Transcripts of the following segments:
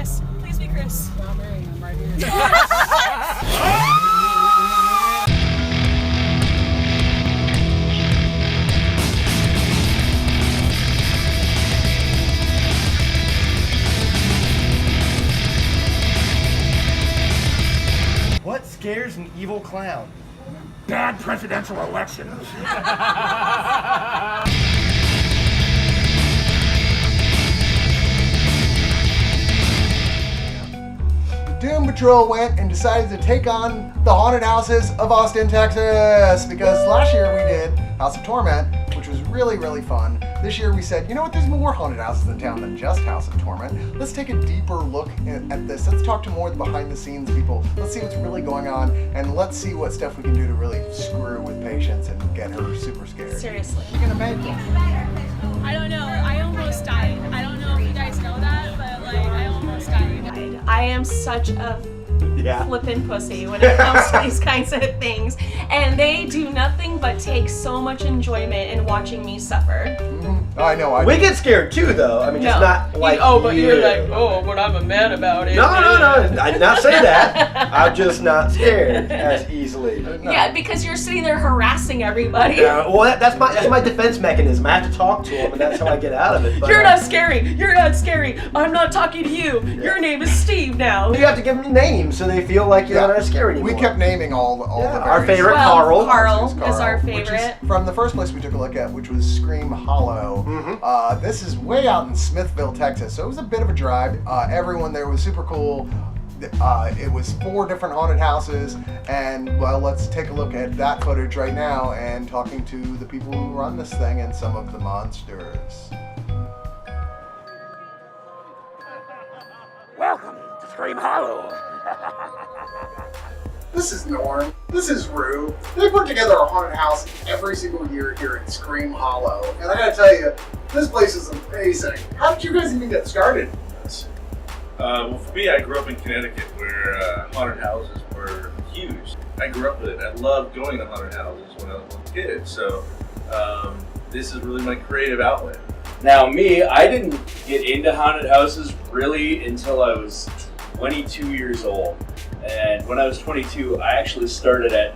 Chris. Please be Chris. Not me. I'm right here. What scares an evil clown? Bad presidential elections. Doom Patrol went and decided to take on the haunted houses of Austin, Texas, because last year we did House of Torment, which was really, really fun. This year we said, you know what, there's more haunted houses in town than just House of Torment. Let's take a deeper look at this. Let's talk to more of the behind the scenes people. Let's see what's really going on, and let's see what stuff we can do to really screw with Patience and get her super scared. Seriously. You're gonna make it. I don't know. I almost died. I don't know if you guys know that, but like I almost died. I am such a flippin' pussy when it comes to these kinds of things, and they do nothing but take so much enjoyment in watching me suffer. I know. We get scared too, though. I mean, just not like but you're like, but I'm a man about it. No. I did not say that. I'm just not scared as easily. No. Yeah, because you're sitting there harassing everybody. Yeah, well, that's my defense mechanism. I have to talk to them, and that's how I get out of it. But, You're not scary. You're not scary. I'm not talking to you. Your name is Steve now. You have to give them names so they feel like you're not scary anymore. We kept naming all the our various- favorite Well, Carl. is our which favorite. is from the first place we took a look at, which was Scream Hollow. This is way out in Smithville, Texas, so it was a bit of a drive. Everyone there was super cool. It was 4 different haunted houses, and well, let's take a look at that footage right now and talking to the people who run this thing and some of the monsters. Welcome to Scream Hollow. This is Norm. This is Rue. They put together a haunted house every single year here at Scream Hollow. And I gotta tell you, this place is amazing. How did you guys even get started in this? Well, for me, I grew up in Connecticut where haunted houses were huge. I grew up with it. I loved going to haunted houses when I was a kid. So this is really my creative outlet. Now me, I didn't get into haunted houses really until I was 22 years old. And when I was 22, I actually started at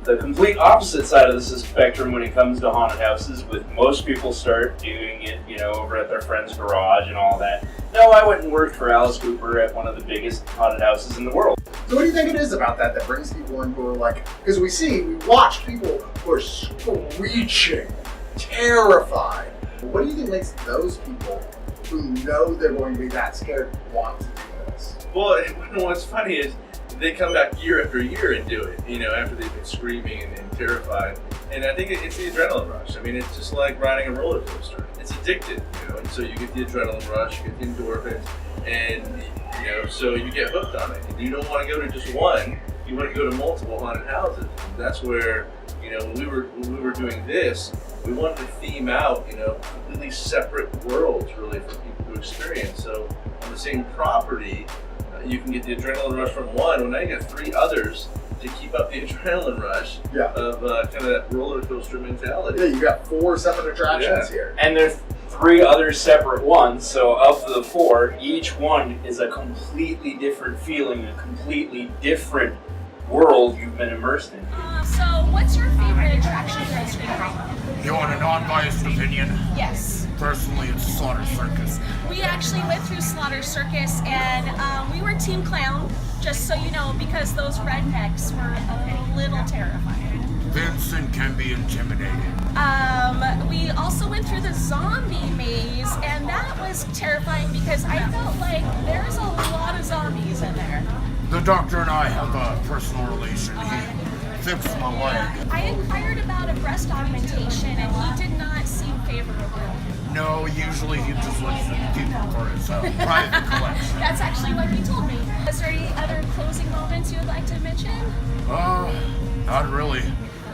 the complete opposite side of the spectrum when it comes to haunted houses, with most people start doing it, over at their friend's garage and all that. No, I went and worked for Alice Cooper at one of the biggest haunted houses in the world. So what do you think it is about that brings people in who are like, because we watch people who are screeching, terrified. What do you think makes those people who know they're going to be that scared want to do this? Well, what's funny is they come back year after year and do it, after they've been screaming and terrified. And I think it's the adrenaline rush. I mean, it's just like riding a roller coaster. It's addictive, and so you get the adrenaline rush, you get the endorphins, and, so you get hooked on it. And you don't want to go to just one, you want to go to multiple haunted houses. That's where, when we were doing this, we wanted to theme out, completely separate worlds, really, for people to experience. So on the same property, you can get the adrenaline rush from one. Well, now you got 3 others to keep up the adrenaline rush of kind of that roller coaster mentality. Yeah, you got 4 separate attractions here. And there's 3 other separate ones, so of the 4, each one is a completely different feeling, a completely different world you've been immersed in. So, what's your favorite attraction here at Scream Hollow? You want a non-biased opinion? Yes. Personally, it's Slaughter Circus. We actually went through Slaughter Circus, and we were Team Clown, just so you know, because those rednecks were a little terrifying. Vincent can be intimidating. We also went through the zombie maze, and that was terrifying because I felt like there's a lot of zombies in there. The doctor and I have a personal relation. He fixed my leg. I inquired about a breast augmentation, and he did not seem favorable. No, usually he just lets it keep it for his private collection. That's actually what he told me. Is there any other closing moments you would like to mention? Not really.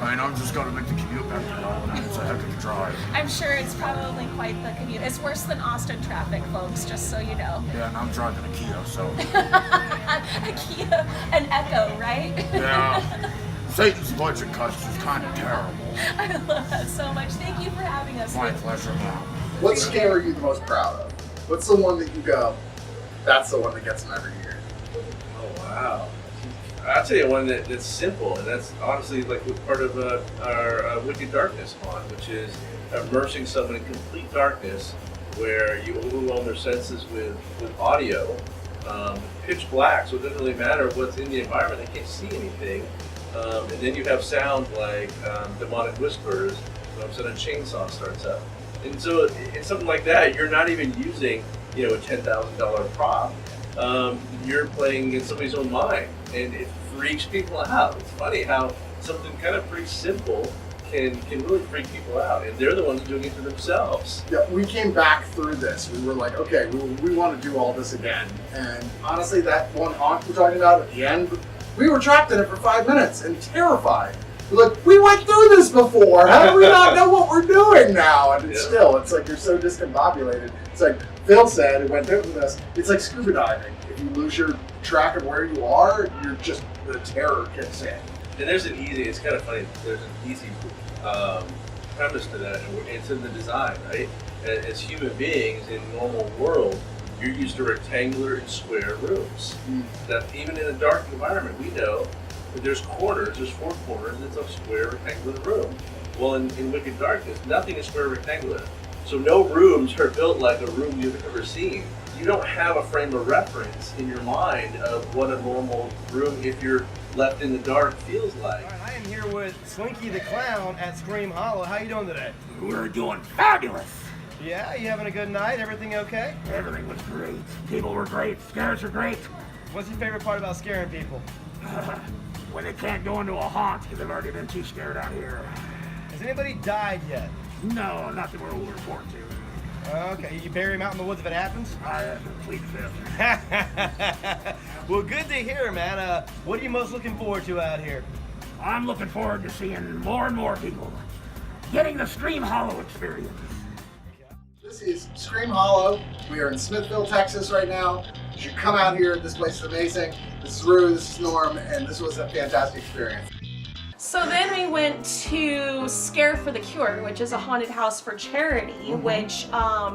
I mean, I'm just going to make the commute back to home, and it's a heck of a drive. I'm sure it's probably quite the commute. It's worse than Austin traffic, folks, just so you know. Yeah, and I'm driving a Kia, so... A Kia, an Echo, right? Yeah. Satan's budget cuts is kind of terrible. I love that so much. Thank you for having us. My pleasure, Mom. What scare are you the most proud of? What's the one that you go, That's the one that gets them every year. Oh wow! I'll tell you one that's simple, and that's honestly like part of our Wicked Darkness haunt, which is immersing someone in complete darkness, where you overwhelm their senses with audio, pitch black, so it doesn't really matter what's in the environment; they can't see anything. And then you have sound like demonic whispers. So all of a sudden, a chainsaw starts up, and so in something like that, you're not even using a $10,000 prop. You're playing in somebody's own mind, and it freaks people out. It's funny how something kind of pretty simple can really freak people out, and they're the ones doing it to themselves. Yeah, we came back through this. We were like, okay, we want to do all this again. And honestly, that one haunt we're talking about at the end, we were trapped in it for 5 minutes and terrified. We're like, we went through this before. How do we not know what we're doing now? And it's like you're so discombobulated. It's like Phil said, who went through this, it's like scuba diving. If you lose your track of where you are, the terror kicks in. And it's kind of funny, there's an easy premise to that, and it's in the design, right? As human beings in normal world, you're used to rectangular and square rooms. That even in a dark environment, we know that there's 4 corners, and it's a square rectangular room. Well, in Wicked Darkness, nothing is square rectangular. So no rooms are built like a room you've ever seen. You don't have a frame of reference in your mind of what a normal room, if you're left in the dark, feels like. All right, I am here with Slinky the Clown at Scream Hollow. How you doing today? We're doing fabulous. Yeah, you having a good night? Everything okay? Everything was great. People were great. Scares are great. What's your favorite part about scaring people? When they can't go into a haunt because they've already been too scared out here. Has anybody died yet? No, not that we're will report to. Okay, you bury him out in the woods if it happens? I have a complete fifth. Well, good to hear, man. What are you most looking forward to out here? I'm looking forward to seeing more and more people getting the Scream Hollow experience. This is Scream Hollow. We are in Smithville, Texas right now. You should come out here. This place is amazing. This is Rue, this is Norm, and this was a fantastic experience. So then we went to Scare for the Cure, which is a haunted house for charity, which, how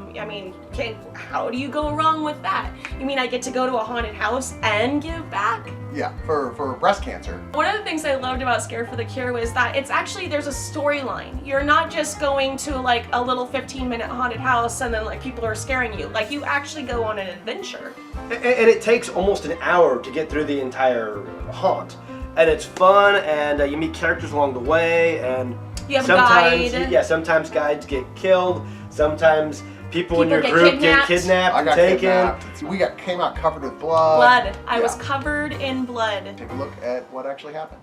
do you go wrong with that? You mean I get to go to a haunted house and give back? Yeah, for breast cancer. One of the things I loved about Scare for the Cure was that there's a storyline. You're not just going to like a little 15-minute haunted house and then like people are scaring you. Like you actually go on an adventure. And it takes almost an hour to get through the entire haunt. And it's fun, and you meet characters along the way, and you have a guide. Sometimes guides get killed. Sometimes people in your group get kidnapped and taken. Kidnapped. We came out covered with blood. I was covered in blood. Take a look at what actually happened.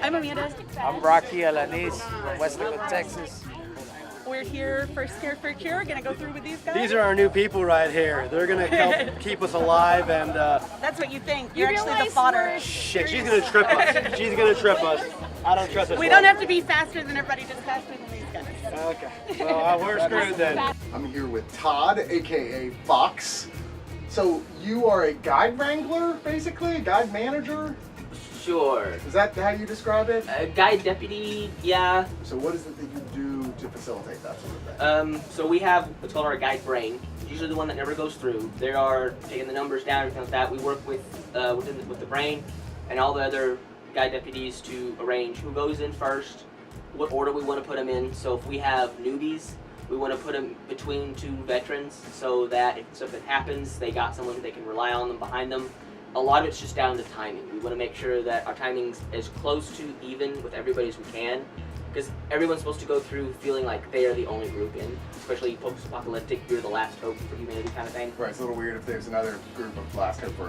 I'm Amanda. I'm Rocky Alanis from Westlake, Texas. We're here for Scare for Cure. Gonna go through with these guys. These are our new people right here. They're gonna help keep us alive, and that's what you think. You're actually the fodder. Shit, she's gonna trip us. She's gonna trip us. I don't trust us. We don't have to be faster than everybody, just faster than these guys. Okay. Well, we're screwed then. I'm here with Todd, aka Fox. So you are a guide wrangler, basically, a guide manager. Sure. Is that how you describe it? Guide deputy, yeah. So what is it that you do to facilitate that sort of thing? So we have what's called our guide brain. It's usually the one that never goes through. They are taking the numbers down, everything like that. We work with with the brain and all the other guide deputies to arrange who goes in first, what order we want to put them in. So if we have newbies, we want to put them between 2 veterans so that if something happens, they got someone who they can rely on them behind them. A lot of it's just down to timing. We want to make sure that our timing's as close to even with everybody as we can, because everyone's supposed to go through feeling like they are the only group in, especially post-apocalyptic, you're the last hope for humanity kind of thing. Right, it's a little weird if there's another group of last hope for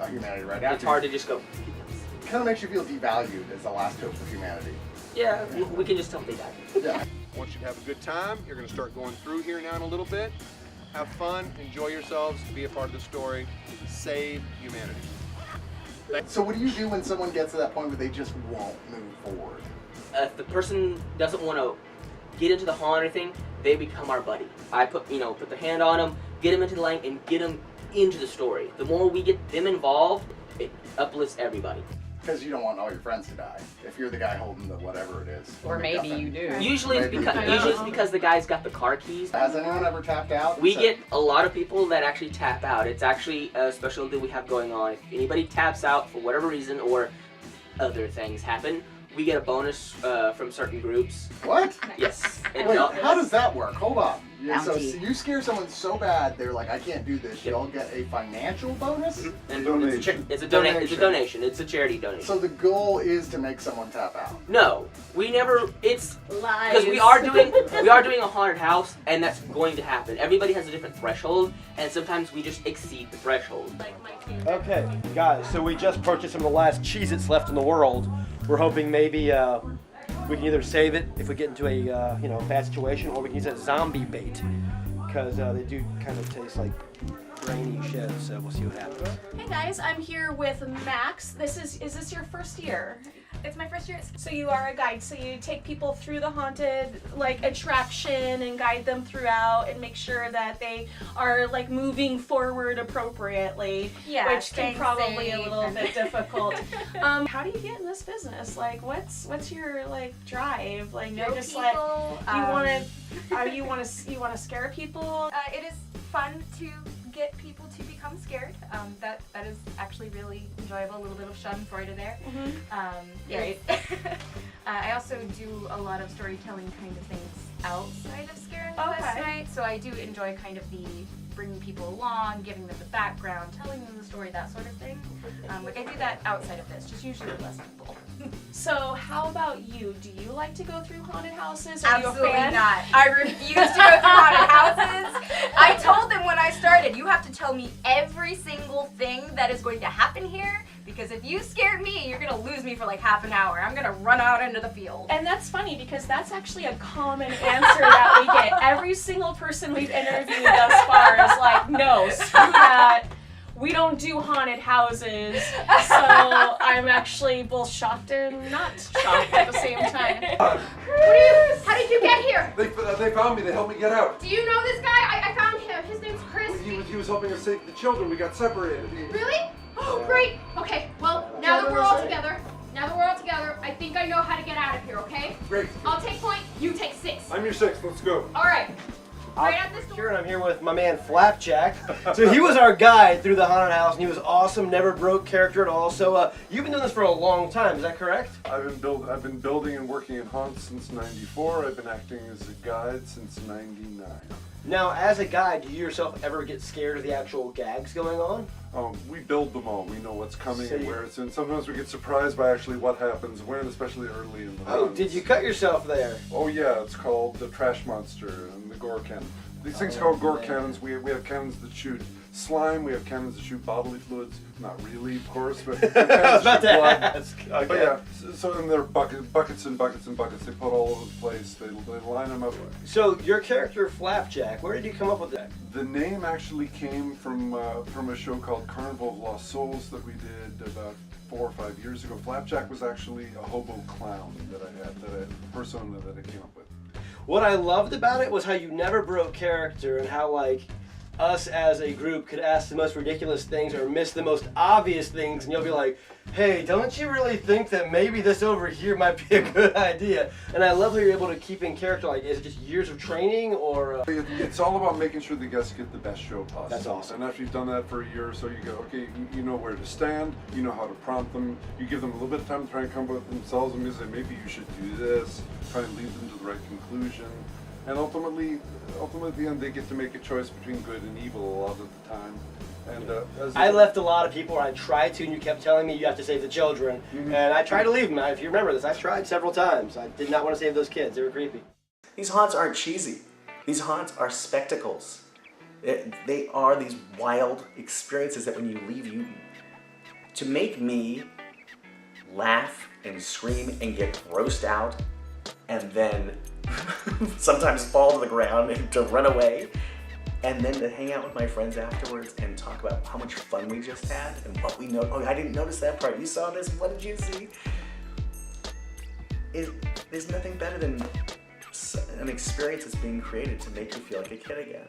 humanity right now. It's hard to just go. It kind of makes you feel devalued as the last hope for humanity. Yeah, we can just tell them they died. Yeah. I want you to have a good time. You're going to start going through here now in a little bit. Have fun, enjoy yourselves, be a part of the story, save humanity. So what do you do when someone gets to that point where they just won't move forward? If the person doesn't want to get into the haunt or anything, they become our buddy. I put the hand on them, get them into the line, and get them into the story. The more we get them involved, it uplifts everybody. Because you don't want all your friends to die. If you're the guy holding the whatever it is. Or maybe you do. Usually it's because the guy's got the car keys. Has anyone ever tapped out? We get a lot of people that actually tap out. It's actually a special deal we have going on. If anybody taps out for whatever reason or other things happen, we get a bonus from certain groups. What? Yes. Wait, how does that work? Hold on. So Bounty. you scare someone so bad, they're like, I can't do this. You'll get a financial bonus? And it's a donation. It's a charity donation. So the goal is to make someone tap out? No, we never. It's lies. because we are doing a haunted house, and that's going to happen. Everybody has a different threshold, and sometimes we just exceed the threshold. Okay, guys, so we just purchased some of the last Cheez-Its left in the world. We're hoping maybe we can either save it if we get into a bad situation, or we can use it as zombie bait, because they do kind of taste like grainy shit. So we'll see what happens. Hey guys, I'm here with Max. Is this your first year? It's my first year. So you are a guide, so you take people through the haunted attraction and guide them throughout and make sure that they are moving forward appropriately, Yeah, which can probably be a little bit difficult. How do you get in this business? What's your drive? You're just people, you want to scare people? It is fun to get people to become scared. That is actually really enjoyable. A little bit of Schadenfreude there. Great. I also do a lot of storytelling kind of things outside of scaring the best Okay. night. So I do enjoy kind of the bringing people along, giving them the background, telling them the story, that sort of thing. I do that outside of this, just usually with less people. So how about you? Do you like to go through haunted houses? Absolutely Are you a fan? not. I refuse to go through haunted houses. I told them when I started, you have to tell me every single thing that is going to happen here, because if you scare me, you're going to lose me for half an hour. I'm going to run out into the field. And that's funny because that's actually a common answer that we get. Every single person we've interviewed thus far is like, no, screw that. We don't do haunted houses. So I'm actually both shocked and not shocked at the same time. How did you get here? They found me. They helped me get out. Do you know this guy? I found him. His name's Chris. He was helping us save the children. We got separated. Really? Oh, great. Okay, well, now that we're all together, I think I know how to get out of here, okay? Great. I'll take point, you take 6. I'm your 6. Let's go. All right. Right out this door. Here, and I'm here with my man Flapjack. So he was our guide through the haunted house, and he was awesome, never broke character at all. So you've been doing this for a long time, is that correct? I've been building and working in haunts since '94. I've been acting as a guide since '99. Now, as a guide, do you yourself ever get scared of the actual gags going on? We build them all. We know what's coming So and where it's in. Sometimes we get surprised by actually what happens when, especially early in the Oh, hunt. did you cut yourself there? Oh yeah, it's called the trash monster and the gore cannon. These things called gore cannons. We have cannons that shoot slime. We have cannons that shoot bodily fluids. Not really, of course, but cannons that shoot blood. Okay. But yeah, so then they're buckets and buckets and buckets. They put all over the place. They line them up. So your character Flapjack, where did you come up with that? The name actually came from a show called Carnival of Lost Souls that we did about 4 or 5 years ago. Flapjack was actually a hobo clown that I had, a persona that I came up with. What I loved about it was how you never broke character and how us as a group could ask the most ridiculous things or miss the most obvious things, and you'll be like, hey, don't you really think that maybe this over here might be a good idea? And I love how you're able to keep in character. Is it just years of training, or? It's all about making sure the guests get the best show possible. That's awesome. And after you've done that for a year or so, you go, okay, you know where to stand, you know how to prompt them, you give them a little bit of time to try and come up with themselves, and you say, maybe you should do this, try and lead them to the right conclusion. And ultimately at the end, they get to make a choice between good and evil a lot of the time. And I left a lot of people, or I tried to, and you kept telling me you have to save the children. And I tried to leave them. If you remember this, I tried several times. I did not want to save those kids. They were creepy. These haunts aren't cheesy. These haunts are spectacles. They are these wild experiences that when you leave, to make me laugh and scream and get grossed out and then sometimes fall to the ground and to run away, and then to hang out with my friends afterwards and talk about how much fun we just had and what we know. Oh, I didn't notice that part. You saw this? What did you see? There's nothing better than an experience that's being created to make you feel like a kid again.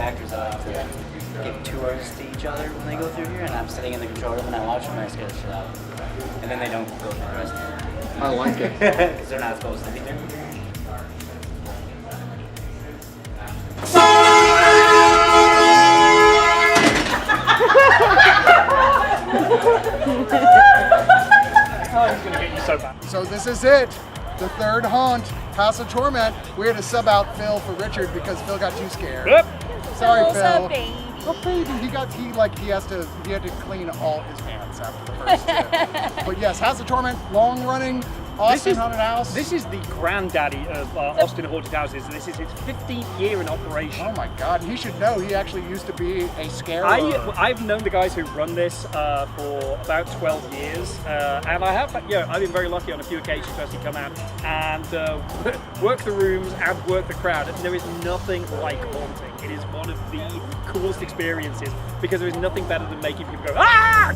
actors that I have to give tours to each other when they go through here, and I'm sitting in the control room and I watch them and I scare the shit out of them. And then they don't go through the rest of it. I like it. Because they're not supposed to be there. Oh, he's gonna get you so bad. So this is it. The third haunt, House of Torment. We had to sub out Phil for Richard because Phil got too scared. Yep. Sorry, Phil's Phil. a baby. Oh, baby, he had to clean all his pants after the first two. But yes, House of Torment, long running Austin Haunted House. This is the granddaddy of Austin Haunted Houses. This is its 15th year in operation. Oh my God, he should know. He actually used to be a scarer. I've known the guys who run this for about 12 years, and I've been very lucky on a few occasions to actually come out and work the rooms and work the crowd. And there is nothing like haunting. It is one of the coolest experiences because there is nothing better than making people go ah!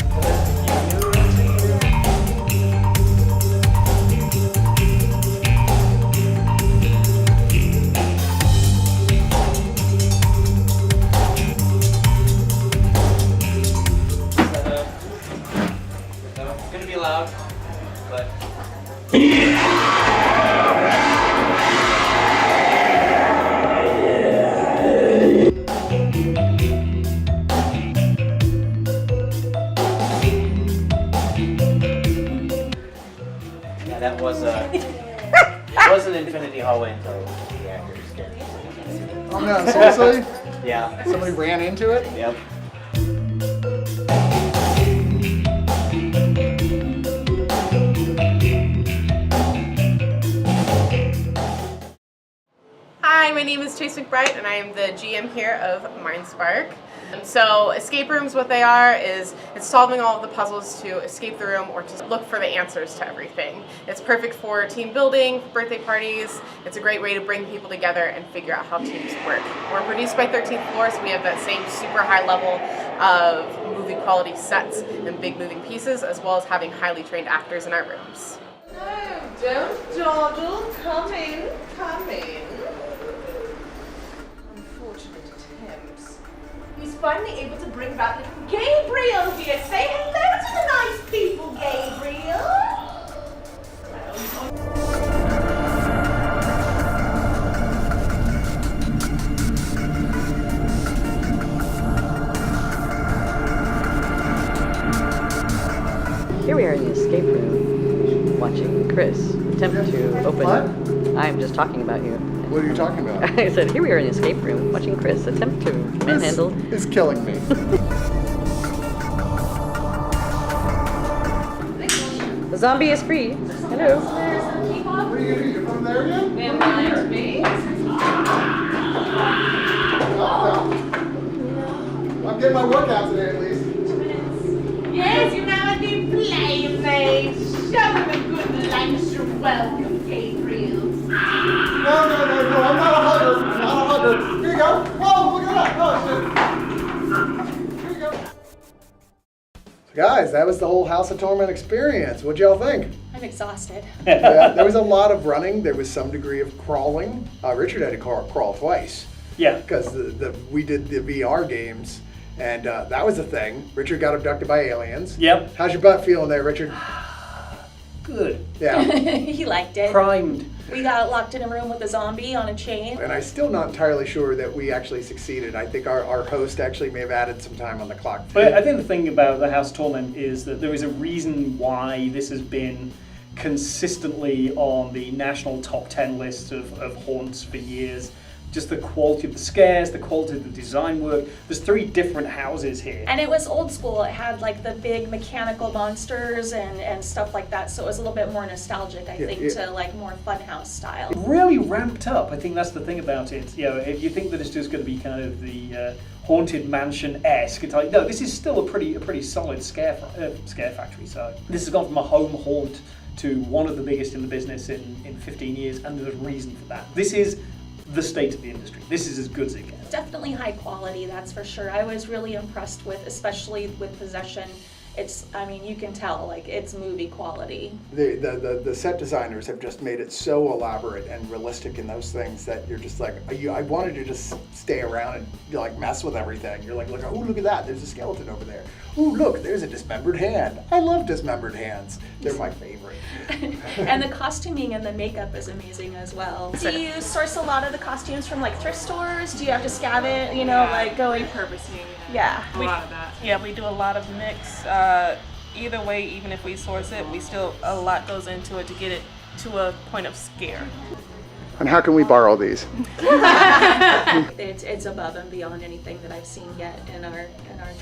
It's gonna be loud, but. Yeah, that was an infinity hallway until the actors scared me. Oh no, seriously? Yeah. Somebody ran into it? Yep. Hi, my name is Chase McBride and I am the GM here of MindSpark. So escape rooms, what they are is it's solving all of the puzzles to escape the room or to look for the answers to everything. It's perfect for team building, birthday parties. It's a great way to bring people together and figure out how teams work. We're produced by 13th Floor, so we have that same super high level of movie quality sets and big moving pieces, as well as having highly trained actors in our rooms. No, don't dawdle. Come in, come in. Unfortunate attempts. He's finally able to bring back little Gabriel here. Say hello to the nice people, Gabriel. Here we are in the escape room, watching Chris attempt to open. What? I'm just talking about you. What are you talking about? I said, here we are in the escape room, watching Chris attempt to manhandle. This is killing me. The zombie is free. Hello. What are you gonna do? You put him there again? Vampire me? I'm getting my workout today at least. Yes, you know a new playmate. Show him a good lunch. You're welcome, Gabriel. No, I'm not a hugger. I'm not a hugger. Here you go. Whoa, look at that. Oh, shit. Here you go. So guys, that was the whole House of Torment experience. What'd y'all think? I'm exhausted. Yeah, there was a lot of running. There was some degree of crawling. Richard had to crawl twice. Yeah. Because we did the VR games, and that was a thing. Richard got abducted by aliens. Yep. How's your butt feeling there, Richard? Good. Yeah. He liked it. Primed. We got locked in a room with a zombie on a chain. And I'm still not entirely sure that we actually succeeded. I think our host actually may have added some time on the clock. But I think the thing about the House of Torment is that there is a reason why this has been consistently on the national top 10 list of haunts for years. Just the quality of the scares, the quality of the design work. There's 3 different houses here. And it was old school. It had like the big mechanical monsters and stuff like that. So it was a little bit more nostalgic, I think, to like more funhouse style. It really ramped up. I think that's the thing about it. You know, if you think that it's just going to be kind of the Haunted Mansion-esque, it's like, no, this is still a pretty solid scare factory. So this has gone from a home haunt to one of the biggest in the business in 15 years, and there's a reason for that. This is the state of the industry. This is as good as it gets. Definitely high quality, that's for sure. I was really impressed with, especially with Possession it's, I mean, you can tell, like, it's movie quality. The set designers have just made it so elaborate and realistic in those things that you're just like, I wanted to just stay around and like mess with everything. You're like, oh, look at that, there's a skeleton over there. Oh, look, there's a dismembered hand. I love dismembered hands. They're my favorite. And the costuming and the makeup is amazing as well. Do you source a lot of the costumes from like thrift stores? Do you have to scab it, you know, like going repurposing? Yeah. A lot of that. Yeah, we do a lot of mix. Either way, even if we source it, we still, a lot goes into it to get it to a point of scare. And how can we borrow these? It's above and beyond anything that I've seen yet in our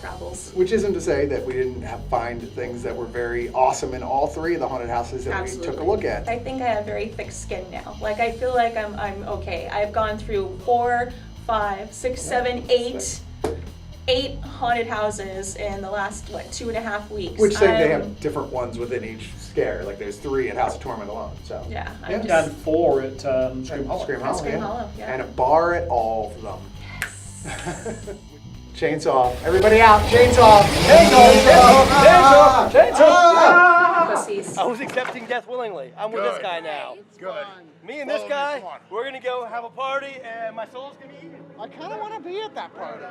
travels. Which isn't to say that we didn't find things that were very awesome in all three of the haunted houses that we took a look at. I think I have very thick skin now. Like, I feel like I'm okay. I've gone through 4, 5, 6, 7, 8 haunted houses in the last, 2.5 weeks. Which say they have different ones within each scare. Like there's 3 at House of Torment alone. So yeah, and 4 at Scream Hollow. Scream Hollow, Scream Hollow, yeah. And a bar at all of them. Yes. Chainsaw. Everybody out. Chainsaw. Chainsaw. Chainsaw. Pussies. I was accepting death willingly. I'm with this guy now. Good. Me and this guy, we're gonna go have a party, and my soul's gonna be eaten. I kind of want to be at that party.